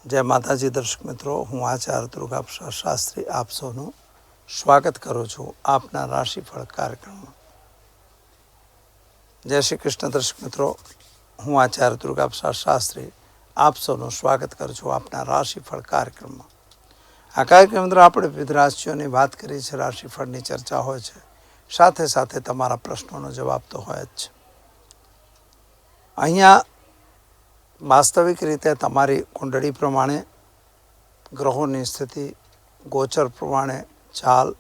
જય માતાજી દર્શક મિત્રો, હું આચાર્ય દુર્ગાપ્રસાદ શાસ્ત્રી આપ સૌનું સ્વાગત કરું છું આપના રાશિફળ કાર્યક્રમમાં. જય શ્રી કૃષ્ણ દર્શક મિત્રો, હું આચાર્ય દુર્ગાપ્રસાદ શાસ્ત્રી આપ સૌનું સ્વાગત કરું છું આપના રાશિફળ કાર્યક્રમમાં. આ કાર્યક્રમ અંદર આપણે વિવિધ રાશિઓની વાત કરી છે, રાશિફળની ચર્ચા હોય છે, સાથે સાથે તમારા પ્રશ્નોનો જવાબ તો હોય જ છે. અહીંયા વાસ્તવિક રીતે તમારી કુંડળી પ્રમાણે, ગ્રહોની સ્થિતિ, ગોચર પ્રમાણે ચાલ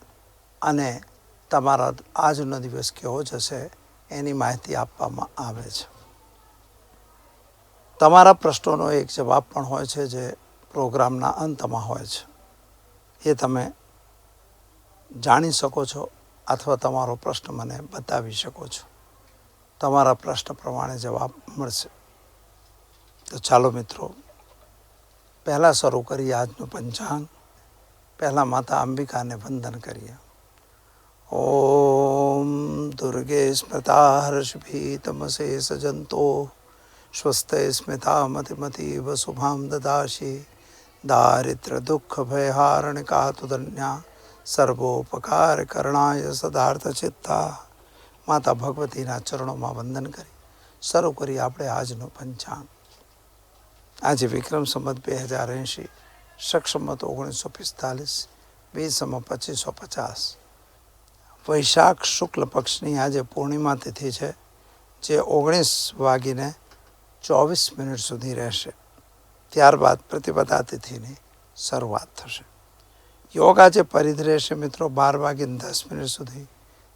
અને તમારા આજનો દિવસ કેવો જશે એની માહિતી આપવામાં આવે છે. તમારા પ્રશ્નોનો એક જવાબ પણ હોય છે જે પ્રોગ્રામના અંતમાં હોય છે. એ તમે જાણી શકો છો અથવા તમારો પ્રશ્ન મને બતાવી શકો છો. તમારા પ્રશ્ન પ્રમાણે જવાબ મળશે. તો ચાલો મિત્રો, પહેલાં શરૂ કરીએ આજનું પંચાંગ. પહેલાં માતા અંબિકાને વંદન કરીએ. ઓમ દુર્ગે સ્મૃતા હર્ષભી તમસે સજંતો સ્વસ્તે સ્મિતા મતિમતીવ શુભામ દદાશી દારિદ્ર દુઃખ ભયહારણિકા તુધન્યા સર્વોપકાર કરણાય સદાર્થ ચિત્તા. માતા ભગવતીના ચરણોમાં વંદન કરી શરૂ કરીએ આપણે આજનું પંચાંગ. આજે વિક્રમ સંવત 2080, શક સંવત 1945, બીજ સંવત 2550, વૈશાખ શુક્લ પક્ષની આજે પૂર્ણિમા તિથિ છે, જે 19:24 સુધી રહેશે. ત્યારબાદ પ્રતિપદા તિથિની શરૂઆત થશે. યોગ આજે પરિધ રહેશે મિત્રો 12:10 સુધી.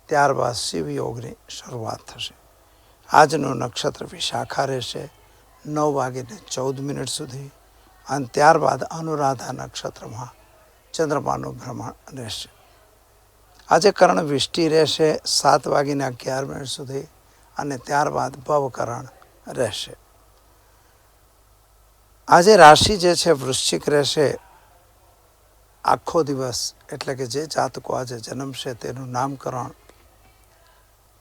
ત્યારબાદ શિવ યોગની શરૂઆત થશે. આજનું નક્ષત્ર વિશાખા રહેશે 9:14 સુધી અને ત્યારબાદ અનુરાધા નક્ષત્રમાં ચંદ્રમાનું ભ્રમણ રહેશે. આજે કરણ વિષ્ટિ રહેશે 7:11 સુધી અને ત્યારબાદ ભવકરણ રહેશે. આજે રાશિ જે છે વૃશ્ચિક રહેશે આખો દિવસ, એટલે કે જે જાતકો આજે જન્મશે તેનું નામકરણ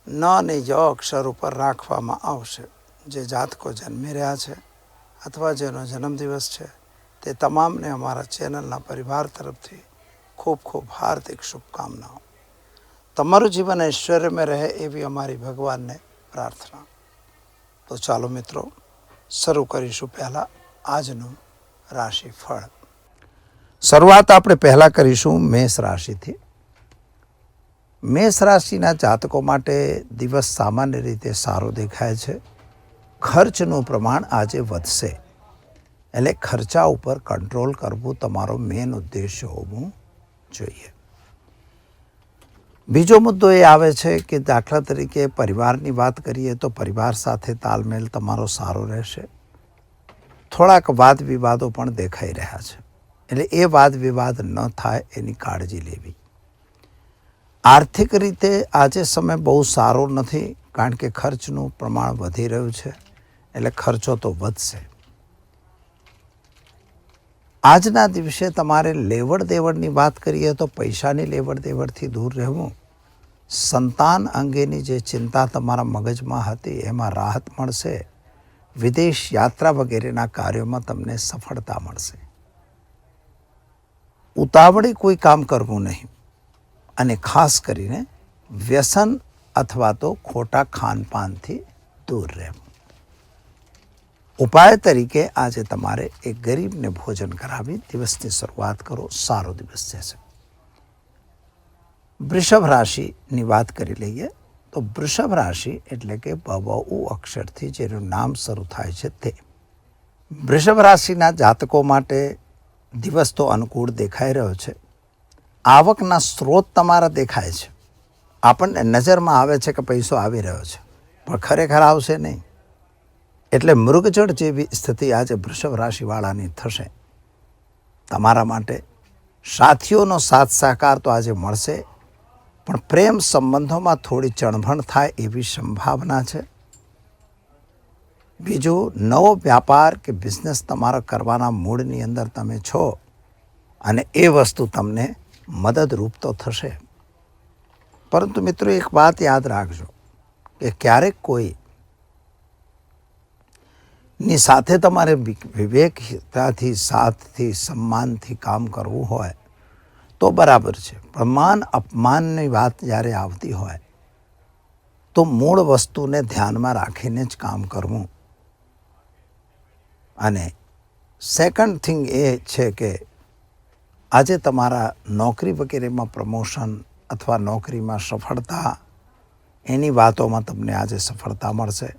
ન અને ય અક્ષર ઉપર રાખવામાં આવશે. જે જાતકો જન્મી રહ્યા છે અથવા જેનો જન્મદિવસ છે તે તમામને અમારા ચેનલના પરિવાર તરફથી ખૂબ ખૂબ હાર્દિક શુભકામનાઓ. તમારું જીવન ઐશ્વર્યમય રહે એવી અમારી ભગવાનને પ્રાર્થના. તો ચાલો મિત્રો, શરૂ કરીશું પહેલાં આજનું રાશિફળ. શરૂઆત આપણે પહેલાં કરીશું મેષ રાશિથી. મેષ રાશિના જાતકો માટે દિવસ સામાન્ય રીતે સારો દેખાય છે. ખર્ચનું પ્રમાણ આજે વધશે, એટલે ખર્ચા ઉપર કંટ્રોલ કરવું તમારો મેઇન ઉદ્દેશ્ય હોવું જોઈએ. બીજો મુદ્દો એ આવે છે કે દાખલા તરીકે પરિવારની વાત કરીએ તો પરિવાર સાથે તાલમેલ તમારો સારો રહેશે. થોડાક વાદ વિવાદો પણ દેખાઈ રહ્યા છે, એટલે એ વાદ વિવાદ ન થાય એની કાળજી લેવી. આર્થિક રીતે આજે સમય બહુ સારો નથી, કારણ કે ખર્ચનું પ્રમાણ વધી રહ્યું છે, એટલે ખર્ચો તો વધશે. આજના દિવસે તમારે લેવડ દેવડની વાત કરીએ તો પૈસાની લેવડ દેવડથી દૂર રહેવું. સંતાન અંગેની જે ચિંતા તમારા મગજમાં હતી એમાં રાહત મળશે. વિદેશ યાત્રા વગેરેના કાર્યોમાં તમને સફળતા મળશે. ઉતાવળે કોઈ કામ કરવું નહીં અને ખાસ કરીને વ્યસન અથવા તો ખોટા ખાનપાનથી દૂર રહેવું. ઉપાય તરીકે આજે તમારે એક ગરીબને ભોજન કરાવી દિવસની શરૂઆત કરો. સારો દિવસ જશે. વૃષભ રાશિની વાત કરી લઈએ તો વૃષભ રાશિ એટલે કે બબઉ અક્ષરથી જેનું નામ શરૂ થાય છે તે. વૃષભ રાશિના જાતકો માટે દિવસ તો અનુકૂળ દેખાઈ રહ્યો છે. આવકના સ્ત્રોત તમારા દેખાય છે. આપણને નજરમાં આવે છે કે પૈસો આવી રહ્યો છે, પણ ખરેખર આવશે નહીં. એટલે મૃગજળ જેવી સ્થિતિ આજે વૃષભ રાશિવાળાની થશે. તમારા માટે સાથીઓનો સાથ સહકાર તો આજે મળશે, પણ પ્રેમ સંબંધોમાં થોડી ચણભણ થાય એવી સંભાવના છે. બીજું, નવો વ્યાપાર કે બિઝનેસ તમારા કરવાના મૂડની અંદર તમે છો અને એ વસ્તુ તમને મદદરૂપ તો થશે. પરંતુ મિત્રો, એક વાત યાદ રાખજો કે ક્યારેક કોઈ ની સાથે તમારે વિવેકતાથી, સાથથી, સન્માનથી કામ કરવું હોય તો બરાબર છે. પણ માન અપમાનની વાત જ્યારે આવતી હોય તો મૂળ વસ્તુને ધ્યાનમાં રાખીને જ કામ કરવું. અને સેકન્ડ થિંગ એ છે કે આજે તમારા નોકરી વગેરેમાં પ્રમોશન અથવા નોકરીમાં સફળતા, એની વાતોમાં તમને આજે સફળતા મળશે.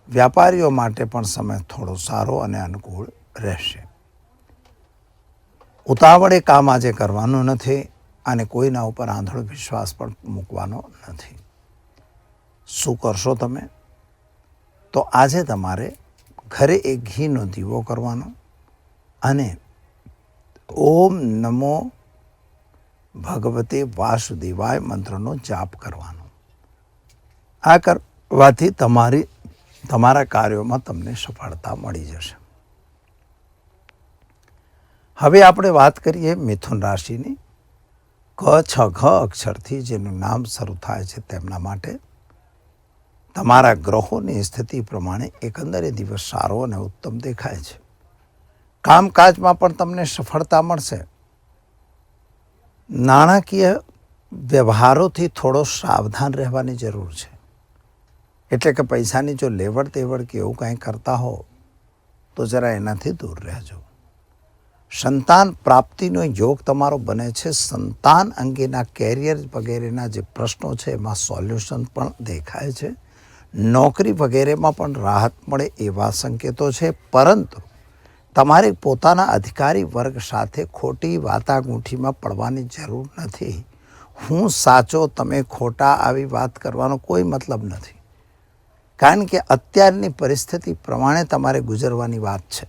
વ્યાપારીઓ માટે પણ સમય થોડો સારો અને અનુકૂળ રહેશે. ઉતાવળે કામ આજે કરવાનું નથી અને કોઈના ઉપર આંધળો વિશ્વાસ પણ મૂકવાનો નથી. શું કરશો તમે? તો આજે તમારે ઘરે એક ઘીનો દીવો કરવાનો અને ઓમ નમો ભગવતે વાસુદેવાય મંત્રનો જાપ કરવાનો. આ કરવાથી તમારા કાર્યોમાં તમને સફળતા મળી જશે. હવે આપણે વાત કરીએ મિથુન રાશિની. ક, છ, ઘ અક્ષરથી જેનું નામ શરૂ થાય છે તેમના માટે તમારા ગ્રહોની સ્થિતિ પ્રમાણે એકંદરે દિવસ સારો અને ઉત્તમ દેખાય છે. કામકાજમાં પણ તમને સફળતા મળશે. નાણાકીય વ્યવહારોથી થોડો સાવધાન રહેવાની જરૂર છે. એટલે કે પૈસાની જો લેવડ દેવડ કે એવું કાંઈ કરતા હો તો જરા એનાથી દૂર રહેજો. સંતાન પ્રાપ્તિનો યોગ તમારો બને છે. સંતાન અંગેના કેરિયર વગેરેના જે પ્રશ્નો છે એમાં સોલ્યુશન પણ દેખાય છે. નોકરી વગેરેમાં પણ રાહત મળે એવા સંકેતો છે. પરંતુ તમારે પોતાના અધિકારી વર્ગ સાથે ખોટી વાટાઘૂંઠીમાં પડવાની જરૂર નથી. હું સાચો તમે ખોટા આવી વાત કરવાનો કોઈ મતલબ નથી. કારણ કે અત્યારની પરિસ્થિતિ પ્રમાણે તમારે ગુજરવાની વાત છે.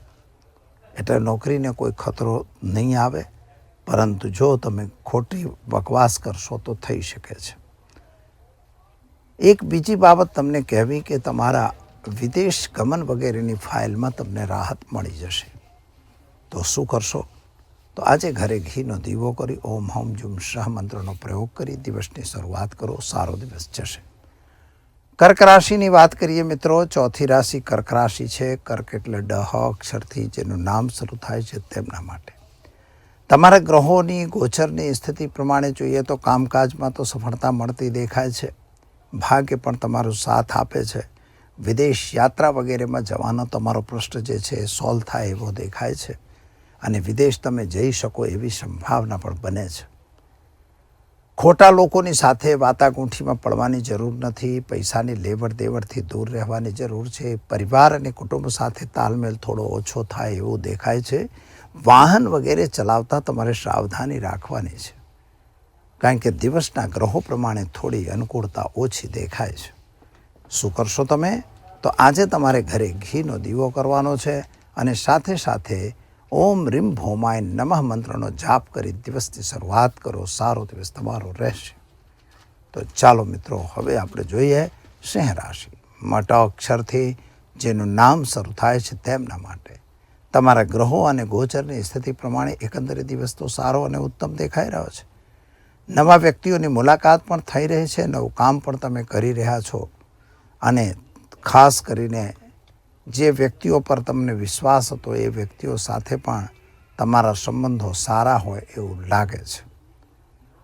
એટલે નોકરીને કોઈ ખતરો નહીં આવે. પરંતુ જો તમે ખોટી બકવાસ કરશો તો થઈ શકે છે. એક બીજી બાબત તમને કહેવી કે તમારા વિદેશ ગમન વગેરેની ફાઇલમાં તમને રાહત મળી જશે. તો શું કરશો? તો આજે ઘરે ઘીનો દીવો કરી ઓમ હમ જુમ શાહ મંત્રનો પ્રયોગ કરી દિવસની શરૂઆત કરો. સારો દિવસ જશે. કર્ક રાશિની વાત કરીએ મિત્રો. ચોથી રાશિ કર્ક રાશિ છે. કર્ક એટલે ડ અક્ષરથી જેનું નામ શરૂ થાય છે તેમના માટે તમારા ગ્રહોની ગોચરની સ્થિતિ પ્રમાણે જોઈએ તો કામકાજમાં તો સફળતા મળતી દેખાય છે. ભાગ્ય પણ તમારો સાથ આપે છે. વિદેશ યાત્રા વગેરેમાં જવાનો તમારો પ્રશ્ન જે છે એ સોલ્વ થાય એવો દેખાય છે. અને વિદેશ તમે જઈ શકો એવી સંભાવના પણ બને છે. ખોટા લોકોની સાથે વાટાઘૂંઠીમાં પડવાની જરૂર નથી. પૈસાની લેવડ દેવડથી દૂર રહેવાની જરૂર છે. પરિવાર અને કુટુંબ સાથે તાલમેલ થોડો ઓછો થાય એવું દેખાય છે. વાહન વગેરે ચલાવતા તમારે સાવધાની રાખવાની છે. કારણ કે દિવસના ગ્રહો પ્રમાણે થોડી અનુકૂળતા ઓછી દેખાય છે. શું કરશો તમે? તો આજે તમારે ઘરે ઘીનો દીવો કરવાનો છે અને સાથે સાથે ઓમ રીમ ભૌમાય નમઃ મંત્રનો જાપ કરી દિવસની શરૂઆત કરો. સારો દિવસ તમારો રહેશે. તો ચાલો મિત્રો, હવે આપણે જોઈએ સિંહ રાશિ. મટ અક્ષરથી જેનું નામ શરૂ થાય છે તેમના માટે તમારા ગ્રહો અને ગોચરની સ્થિતિ પ્રમાણે એકંદરે દિવસ તો સારો અને ઉત્તમ દેખાઈ રહ્યો છે. નવા વ્યક્તિઓની મુલાકાત પણ થઈ રહી છે. નવું કામ પણ તમે કરી રહ્યા છો. અને ખાસ કરીને જે વ્યક્તિઓ પર તમને વિશ્વાસ હતો એ વ્યક્તિઓ સાથે પણ તમારા સંબંધો સારા હોય એવું લાગે છે.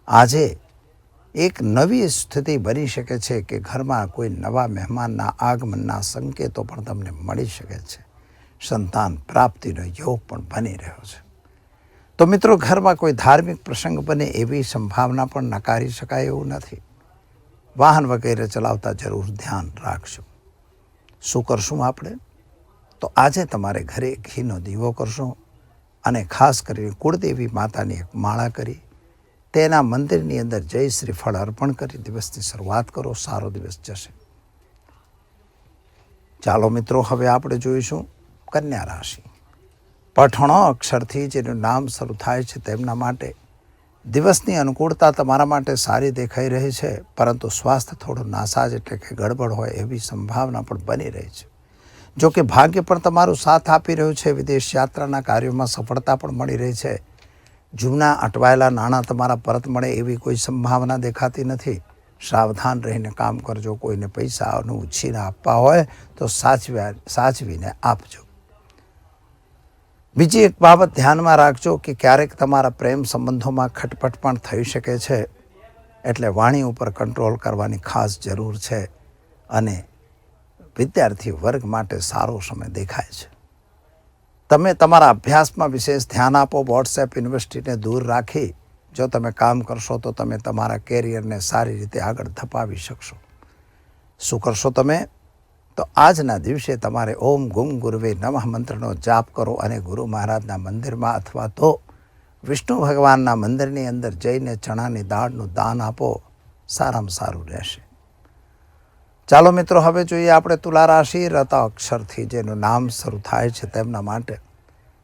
આજે એક નવી સ્થિતિ બની શકે છે કે ઘરમાં કોઈ નવા મહેમાનના આગમનના સંકેતો પણ તમને મળી શકે છે. સંતાન પ્રાપ્તિનો યોગ પણ બની રહ્યો છે. તો મિત્રો, ઘરમાં કોઈ ધાર્મિક પ્રસંગ બને એવી સંભાવના પણ નકારી શકાય એવું નથી. વાહન વગેરે ચલાવતા જરૂર ધ્યાન રાખજો. શું કરશું આપણે? તો આજે તમારે ઘરે ઘીનો દીવો કરશો અને ખાસ કરીને કુળદેવી માતાની એક માળા કરી તેના મંદિરની અંદર જય શ્રીફળ અર્પણ કરી દિવસની શરૂઆત કરો. સારો દિવસ જશે. ચાલો મિત્રો, હવે આપણે જોઈશું કન્યા રાશિ. પઠણો અક્ષરથી જેનું નામ શરૂ થાય છે તેમના માટે દિવસની અનુકૂળતા તમારા માટે સારી દેખાઈ રહી છે. પરંતુ સ્વાસ્થ્ય થોડું નાસાજ એટલે કે ગડબડ હોય એવી સંભાવના પણ બની રહી છે. જો કે ભાગ્ય પણ તમારું સાથ આપી રહ્યું છે. વિદેશ યાત્રાના કાર્યોમાં સફળતા પણ મળી રહી છે. જૂના અટવાયેલા નાણાં તમારા પરત મળે એવી કોઈ સંભાવના દેખાતી નથી. સાવધાન રહીને કામ કરજો. કોઈને પૈસાનું ઉછીને આપવા હોય તો સાચવીને આપજો. બીજી એક બાબત ધ્યાનમાં રાખજો કે ક્યારેક તમારા પ્રેમ સંબંધોમાં ખટપટ પણ થઈ શકે છે, એટલે વાણી ઉપર કંટ્રોલ કરવાની ખાસ જરૂર છે. અને વિદ્યાર્થી વર્ગ માટે સારો સમય દેખાય છે. તમે તમારા અભ્યાસમાં વિશેષ ધ્યાન આપો. વોટ્સએપ યુનિવર્સિટીને દૂર રાખી જો તમે કામ કરશો તો તમે તમારા કેરિયરને સારી રીતે આગળ ધપાવી શકશો. શું કરશો તમે? તો આજના દિવસે તમારે ઓમ ગુમ ગુરુવે નમઃ મંત્રનો જાપ કરો અને ગુરુ મહારાજના મંદિરમાં અથવા તો વિષ્ણુ ભગવાનના મંદિરની અંદર જઈને ચણાની દાળનું દાન આપો. સારામાં સારું રહેશે. ચાલો મિત્રો, હવે જોઈએ આપણે તુલા રાશિ. રત અક્ષરથી જેનું નામ શરૂ થાય છે તેમના માટે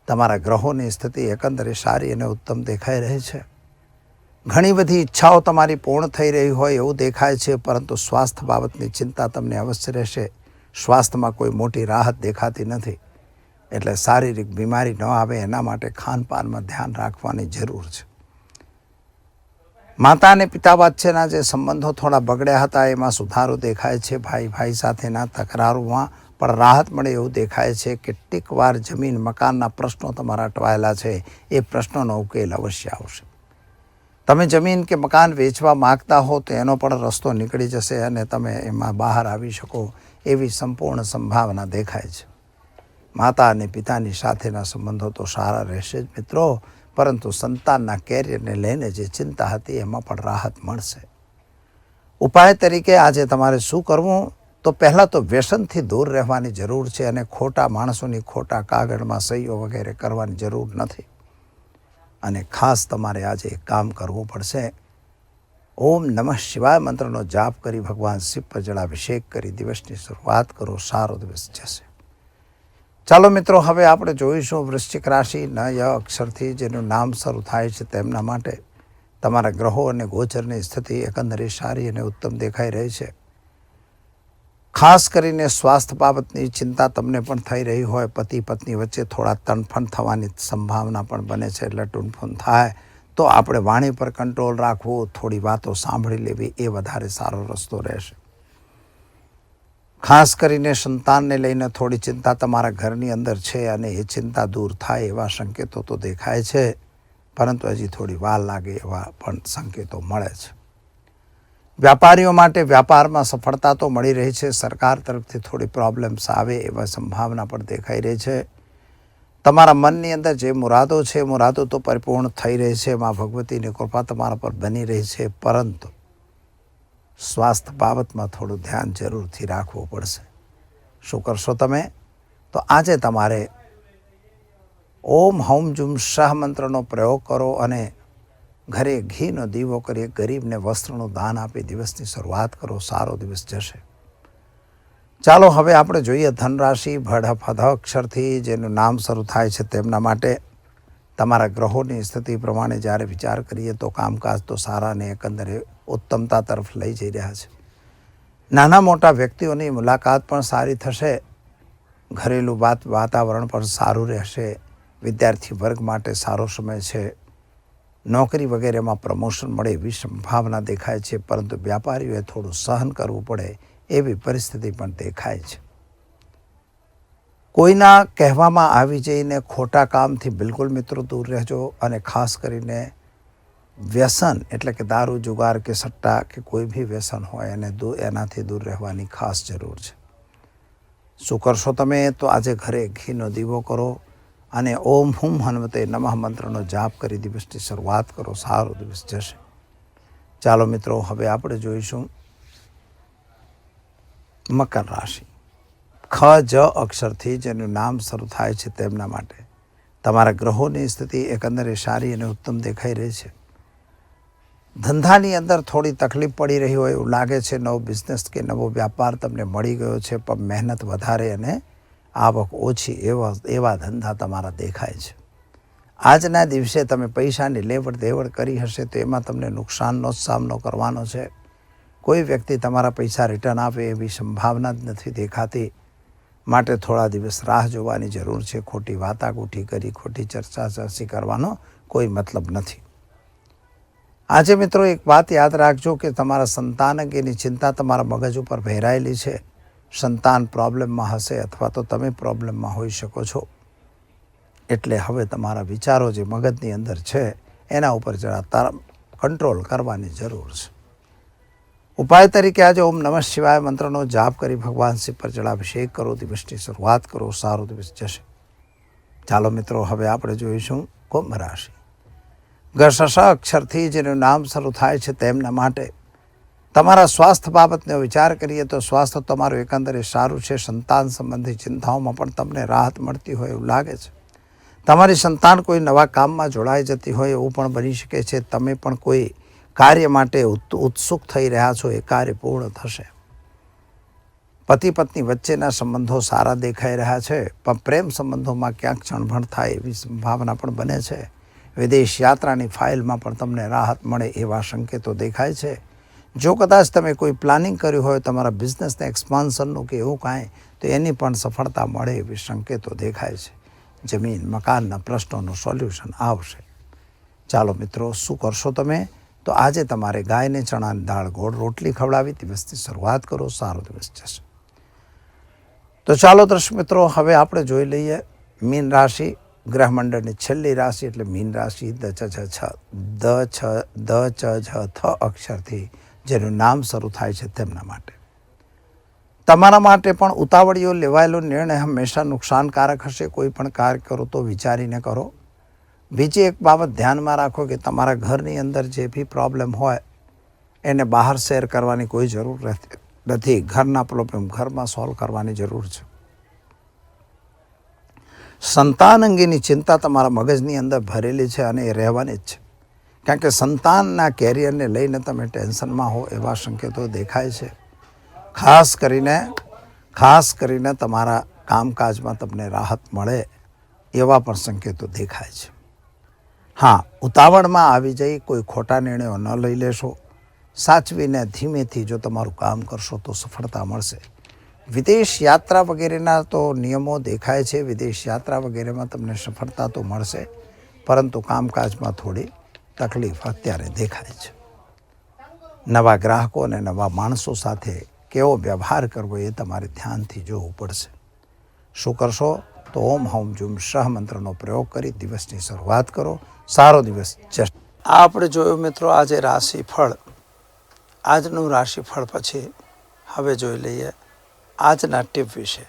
તમારા ગ્રહોની સ્થિતિ એકંદરે સારી અને ઉત્તમ દેખાઈ રહી છે. ઘણી બધી ઈચ્છાઓ તમારી પૂર્ણ થઈ રહી હોય એવું દેખાય છે, પરંતુ સ્વાસ્થ્ય બાબતની ચિંતા તમને અવશ્ય રહેશે. સ્વાસ્થ્યમાં કોઈ મોટી રાહત દેખાતી નથી, એટલે શારીરિક બીમારી ન આવે એના માટે ખાનપાનમાં ધ્યાન રાખવાની જરૂર છે. માતા અને પિતા વચ્ચેના જે સંબંધો થોડા બગડ્યા હતા એમાં સુધારો દેખાય છે. ભાઈ ભાઈ સાથેના તકરારોમાં પણ રાહત મળે એવું દેખાય છે. કેટલીક વાર જમીન મકાનના પ્રશ્નો તમારા અટવાયેલા છે એ પ્રશ્નોનો ઉકેલ અવશ્ય આવશે. તમે જમીન કે મકાન વેચવા માગતા હો તો એનો પણ રસ્તો નીકળી જશે અને તમે એમાં બહાર આવી શકો એવી સંપૂર્ણ સંભાવના દેખાય છે. માતા અને પિતાની સાથેના સંબંધો તો સારા રહેશે જ મિત્રો, પરંતુ સંતાનના કેરિયરને લઈને જે ચિંતા હતી એમાં પણ રાહત મળશે. ઉપાય તરીકે આજે તમારે શું કરવું? તો પહેલાં તો વ્યસનથી દૂર રહેવાની જરૂર છે અને ખોટા માણસોની ખોટા કાગળમાં સહીઓ વગેરે કરવાની જરૂર નથી. અને ખાસ તમારે આજે એક કામ કરવું પડશે. ઓમ નમઃ શિવાય મંત્રનો જાપ કરી ભગવાન શિવ પર જળાભિષેક કરી દિવસની શરૂઆત કરો. સારો દિવસ જશે. ચાલો મિત્રો, હવે આપણે જોઈશું વૃશ્ચિક રાશિ. ન ય અક્ષરથી જેનું નામ શરૂ થાય છે તેમના માટે તમારા ગ્રહો અને ગોચરની સ્થિતિ એકંદરે સારી અને ઉત્તમ દેખાઈ રહી છે. ખાસ કરીને સ્વાસ્થ્ય બાબતની ચિંતા તમને પણ થઈ રહી હોય. પતિ પત્ની વચ્ચે થોડા તણફણ થવાની સંભાવના પણ બને છે, એટલે ટૂંફૂન થાય તો આપણે વાણી પર કંટ્રોલ રાખવું, થોડી વાતો સાંભળી લેવી એ વધારે સારો રસ્તો રહેશે. ખાસ કરીને સંતાનને લઈને થોડી ચિંતા તમારા ઘરની અંદર છે અને એ ચિંતા દૂર થાય એવા સંકેતો તો દેખાય છે, પરંતુ હજી થોડી વાર લાગે એવા પણ સંકેતો મળે છે. વ્યાપારીઓ માટે વ્યાપારમાં સફળતા તો મળી રહી છે. સરકાર તરફથી થોડી પ્રોબ્લેમ્સ આવે એવા સંભાવના પણ દેખાઈ રહી છે. તમારા મનની અંદર જે મુરાદો છે મુરાદો તો પરિપૂર્ણ થઈ રહી છે. મા ભગવતીની કૃપા તમારા પર બની રહી છે, પરંતુ સ્વાસ્થ્ય બાબતમાં થોડું ધ્યાન જરૂરથી રાખવું પડશે. શું કરશો તમે? તો આજે તમારે ઓમ હૌમ જુમ શાહ મંત્રનો પ્રયોગ કરો અને ઘરે ઘીનો દીવો કરી ગરીબને વસ્ત્રનું દાન આપી દિવસની શરૂઆત કરો. સારો દિવસ જશે. ચાલો હવે આપણે જોઈએ ધનરાશિ. ભડ અક્ષરથી જેનું નામ શરૂ થાય છે તેમના માટે તમારા ગ્રહોની સ્થિતિ પ્રમાણે જ્યારે વિચાર કરીએ તો કામકાજ તો સારા અને એકંદરે ઉત્તમતા તરફ લઈ જઈ રહ્યા છે. નાના મોટા વ્યક્તિઓની મુલાકાત પણ સારી થશે. ઘરેલું વાતાવરણ પણ સારું રહેશે. વિદ્યાર્થી વર્ગ માટે સારો સમય છે. નોકરી વગેરેમાં પ્રમોશન મળે એવી સંભાવના દેખાય છે, પરંતુ વ્યાપારીઓએ થોડું સહન કરવું પડે એવી પરિસ્થિતિ પણ દેખાય છે. કોઈના કહેવામાં આવી જઈને ખોટા કામથી બિલકુલ મિત્રો દૂર રહેજો. અને ખાસ કરીને વ્યસન એટલે કે દારૂ, જુગાર કે સટ્ટા કે કોઈ બી વ્યસન હોય અને એનાથી દૂર રહેવાની ખાસ જરૂર છે. શું કરશો તમે? તો આજે ઘરે ઘીનો દીવો કરો અને ઓમ હુમ હનુમતે નમઃ મંત્રનો જાપ કરી દિવસની શરૂઆત કરો. સારો દિવસ જશે. ચાલો મિત્રો, હવે આપણે જોઈશું મકર રાશિ. ખ જ અક્ષરથી જેનું નામ શરૂ થાય છે તેમના માટે તમારા ગ્રહોની સ્થિતિ એકંદરે સારી અને ઉત્તમ દેખાઈ રહી છે. ધંધાની અંદર થોડી તકલીફ પડી રહી હોય એવું લાગે છે. નવો બિઝનેસ કે નવો વ્યાપાર તમને મળી ગયો છે, પણ મહેનત વધારે અને આવક ઓછી એવા ધંધા તમારા દેખાય છે. આજના દિવસે તમે પૈસાની લેવડ દેવડ કરી હશે તો એમાં તમને નુકસાનનો જ સામનો કરવાનો છે. કોઈ વ્યક્તિ તમારા પૈસા રિટર્ન આપે એવી સંભાવના જ નથી દેખાતી, માટે થોડા દિવસ રાહ જોવાની જરૂર છે. ખોટી વાતાગોઠી કરી ખોટી ચર્ચા કરવાનો કોઈ મતલબ નથી. આજે મિત્રો એક વાત યાદ રાખજો કે તમારા સંતાન અંગેની ચિંતા તમારા મગજ ઉપર ભેરાયેલી છે. સંતાન પ્રોબ્લેમમાં હશે અથવા તો તમે પ્રોબ્લેમમાં હોઈ શકો છો. એટલે હવે તમારા વિચારો જે મગજની અંદર છે એના ઉપર જરા કંટ્રોલ કરવાની જરૂર છે. ઉપાય તરીકે આજે ઓમ નમઃ શિવાય મંત્રનો જાપ કરી ભગવાન શિવ પર જળાભિષેક કરો. દિવસની શરૂઆત કરો. સારો દિવસ જશે. ચાલો મિત્રો, હવે આપણે જોઈશું કુંભ રાશિ. ગ અક્ષરથી જેનું નામ શરૂ થાય છે તેમના માટે તમારા સ્વાસ્થ્ય બાબતનો વિચાર કરીએ તો સ્વાસ્થ્ય તમારું એકંદરે સારું છે. સંતાન સંબંધી ચિંતાઓમાં પણ તમને રાહત મળતી હોય એવું લાગે છે. તમારી સંતાન કોઈ નવા કામમાં જોડાઈ જતી હોય એવું પણ બની શકે છે. તમે પણ કોઈ કાર્ય માટે ઉત્સુક થઈ રહ્યા છો, એ કાર્ય પૂર્ણ થશે. પતિ પત્ની વચ્ચેના સંબંધો સારા દેખાઈ રહ્યા છે, પણ પ્રેમ સંબંધોમાં ક્યાંક ચણભણ થાય એવી સંભાવના પણ બને છે. વિદેશ યાત્રાની ફાઇલમાં પણ તમને રાહત મળે એવા સંકેતો દેખાય છે. જો કદાચ તમે કોઈ પ્લાનિંગ કર્યું હોય તમારા બિઝનેસને એક્સપાન્શનનું કે એવું કાંઈ, તો એની પણ સફળતા મળે એવી સંકેતો દેખાય છે. જમીન મકાનના પ્રશ્નોનું સોલ્યુશન આવશે. ચાલો મિત્રો, શું કરશો તમે? તો આજે તમારે ગાયને ચણાની દાળ ગોળ રોટલી ખવડાવી દિવસની શરૂઆત કરો. સારો દિવસ જશે. તો ચાલો દર્શક મિત્રો, હવે આપણે જોઈ લઈએ મીન રાશિ. ગ્રહમંડળની છેલ્લી રાશિ એટલે મીન રાશિ. દ ચ થ અક્ષરથી જેનું નામ શરૂ થાય છે તેમના માટે તમારા માટે પણ ઉતાવળીઓ લેવાયેલો નિર્ણય હંમેશા નુકસાનકારક હશે. કોઈ પણ કાર્ય કરો તો વિચારીને કરો. બીજી એક બાબત ધ્યાનમાં રાખો કે તમારા ઘરની અંદર જે બી પ્રોબ્લેમ હોય એને બહાર શેર કરવાની કોઈ જરૂર નથી. ઘરના પ્રોબ્લેમ ઘરમાં સોલ્વ કરવાની જરૂર છે. સંતાન અંગેની ચિંતા તમારા મગજની અંદર ભરેલી છે અને એ રહેવાની જ છે. કારણ કે સંતાનના કેરિયરને લઈને તમે ટેન્શનમાં હો એવા સંકેતો દેખાય છે. ખાસ કરીને તમારા કામકાજમાં તમને રાહત મળે એવા પણ સંકેતો દેખાય છે. હા, ઉતાવળમાં આવી જઈ કોઈ ખોટા નિર્ણયો ન લઈ લેશો. સાચવીને ધીમેથી જો તમારું કામ કરશો તો સફળતા મળશે. વિદેશ યાત્રા વગેરેના તો નિયમો દેખાય છે. વિદેશ યાત્રા વગેરેમાં તમને સફળતા તો મળશે, પરંતુ કામકાજમાં થોડી તકલીફ અત્યારે દેખાય છે. નવા ગ્રાહકો અને નવા માણસો સાથે કેવો વ્યવહાર કરવો એ તમારે ધ્યાનથી જોવું પડશે. શું કરશો? તો ઓમ હૌમ જુમ શહ મંત્રનો પ્રયોગ કરી દિવસની શરૂઆત કરો. સારો દિવસ જશે. આપણે જોયું મિત્રો આજે રાશિફળ. આજનું રાશિફળ પછી હવે જોઈ લઈએ આજના ટીપ વિશે.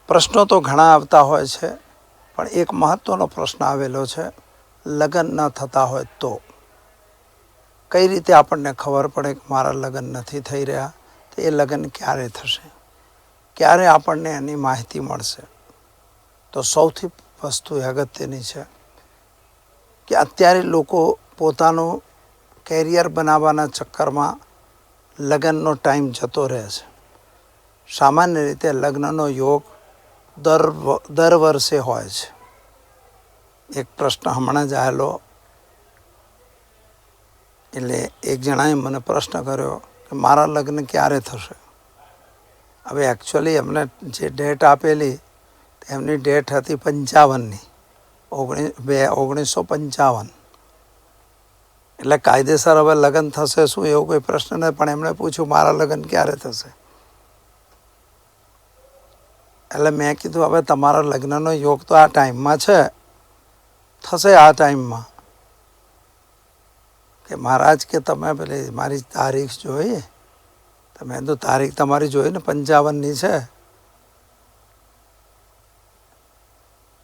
પ્રશ્નો તો ઘણા આવતા હોય છે, પણ એક મહત્વનો પ્રશ્ન આવેલો છે. લગ્ન ન થતા હોય તો કઈ રીતે આપણને ખબર પડે કે મારા લગ્ન નથી થઈ રહ્યા? તો એ લગ્ન ક્યારે થશે, ક્યારે આપણને એની માહિતી મળશે? તો સૌથી વસ્તુ અગત્યની છે કે અત્યારે લોકો પોતાનું કેરિયર બનાવવાના ચક્કરમાં લગ્નનો ટાઈમ જતો રહે છે. સામાન્ય રીતે લગ્નનો યોગ દર વર્ષે હોય છે. એક પ્રશ્ન હમણાં જ આવેલો, એટલે એક જણાએ મને પ્રશ્ન કર્યો કે મારા લગ્ન ક્યારે થશે? હવે એકચ્યુઅલી એમને જે ડેટ આપેલી એમની ડેટ હતી 55ની 1955. એટલે કાયદેસર હવે લગ્ન થશે શું એવું કોઈ પ્રશ્ન નથી, પણ એમણે પૂછ્યું મારા લગ્ન ક્યારે થશે? એટલે મેં કીધું હવે તમારા લગ્નનો યોગ તો આ ટાઈમમાં છે, થશે આ ટાઈમમાં. કે મહારાજ કે તમે પેલી મારી તારીખ જોઈ? તમે તો તારીખ તમારી જોઈ ને 55ની છે.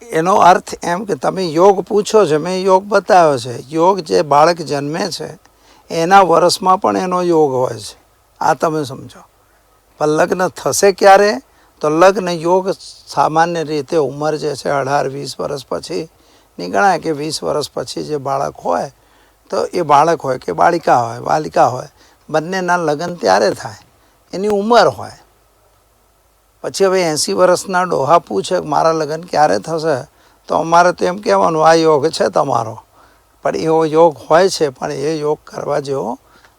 એનો અર્થ એમ કે તમે યોગ પૂછો છો, મેં યોગ બતાવ્યો છે. યોગ જે બાળક જન્મે છે એના વર્ષમાં પણ એનો યોગ હોય છે. આ તમે સમજો. પણ લગ્ન થશે ક્યારે? તો લગ્ન યોગ સામાન્ય રીતે ઉંમર જે છે 18-20 વર્ષ પછીની ગણાય, કે 20 વર્ષ પછી જે બાળક હોય તો એ બાળક હોય કે બાલિકા હોય બંનેના લગ્ન ત્યારે થાય, એની ઉંમર હોય. પછી હવે 80 વર્ષના ડોહા પૂછે મારા લગ્ન ક્યારે થશે, તો અમારે તો એમ કહેવાનું આ યોગ છે તમારો. પણ એવો યોગ હોય છે, પણ એ યોગ કરવા જેવો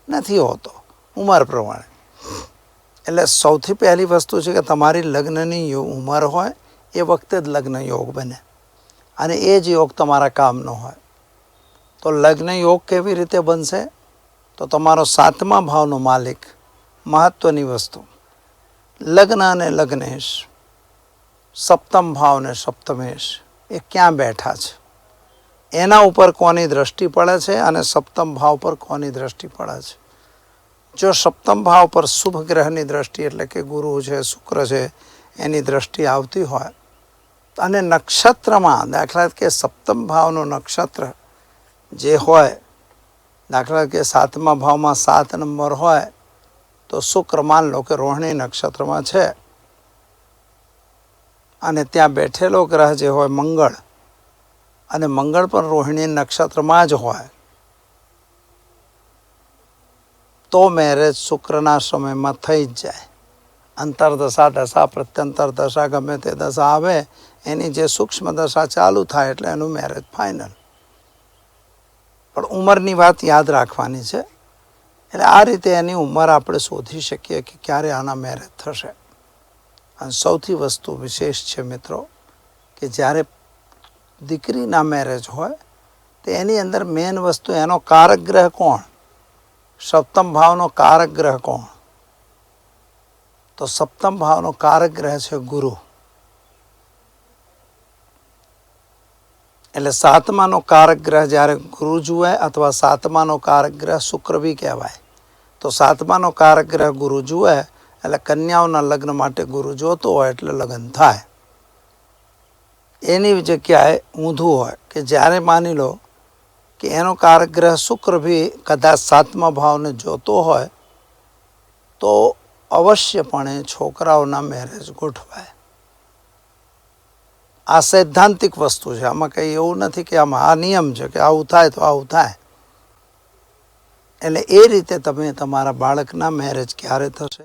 નથી હોતો ઉંમર પ્રમાણે. એટલે સૌથી પહેલી વસ્તુ છે કે તમારી લગ્નની ઉંમર હોય એ વખતે જ લગ્ન યોગ બને, અને એ જ યોગ તમારા કામનો હોય. તો તો લગ્ન યોગ કેવી રીતે બનશે? તો તમારો 7મા ભાવનો માલિક, મહત્વની વસ્તુ, લગ્ન અને લગ્નેશ, સપ્તમ ભાવ ને સપ્તમેશ એ ક્યાં બેઠા છે, એના ઉપર કોની દ્રષ્ટિ પડે છે અને સપ્તમ ભાવ પર કોની દ્રષ્ટિ પડે છે. જો સપ્તમ ભાવ પર શુભ ગ્રહની દ્રષ્ટિ એટલે કે ગુરુ છે, શુક્ર છે, એની દ્રષ્ટિ આવતી હોય અને નક્ષત્રમાં, દાખલા કે સપ્તમ ભાવનું નક્ષત્ર જે હોય, દાખલા કે 7મા ભાવમાં 7 નંબર હોય તો શુક્ર માન લો કે રોહિણી નક્ષત્રમાં છે અને ત્યાં બેઠેલો ગ્રહ જે હોય મંગળ, અને મંગળ પણ રોહિણી નક્ષત્રમાં જ હોય, તો મેરેજ શુક્રના સમયમાં થઈ જ જાય. અંતરદશા, દશા, પ્રત્યંતર દશા, ગમે તે દશા આવે એની જે સૂક્ષ્મ દશા ચાલુ થાય એટલે એનું મેરેજ ફાઇનલ. પણ ઉંમરની વાત યાદ રાખવાની છે. એટલે આ રીતે એની ઉંમર આપણે શોધી શકીએ કે ક્યારે આના મેરેજ થશે. અને સૌથી વસ્તુ વિશેષ છે મિત્રો કે જ્યારે દીકરીના મેરેજ હોય તો એની અંદર મેન વસ્તુ એનો કારક ગ્રહ કોણ, સપ્તમ ભાવનો કારક ગ્રહ કોણ? તો સપ્તમ ભાવનો કારક ગ્રહ છે ગુરુ. એટલે 7માનો કારક ગ્રહ જ્યારે ગુરુ જુએ અથવા 7માનો કારક ગ્રહ શુક્ર બી કહેવાય, તો 7માનો કારક ગ્રહ ગુરુ જુએ એટલે કન્યાઓના લગ્ન માટે ગુરુ જોતો હોય એટલે લગ્ન થાય. એની જગ્યાએ ઊંધું હોય કે જ્યારે માની લો કે એનો કારક ગ્રહ શુક્ર બી કદાચ 7મા ભાવને જોતો હોય તો અવશ્યપણે છોકરાઓના મેરેજ ગોઠવાય. આ સૈદ્ધાંતિક વસ્તુ છે. આમાં કંઈ એવું નથી કે આમાં આ નિયમ છે કે આવું થાય તો આવું થાય. એટલે એ રીતે તમે તમારા બાળકના મેરેજ ક્યારે થશે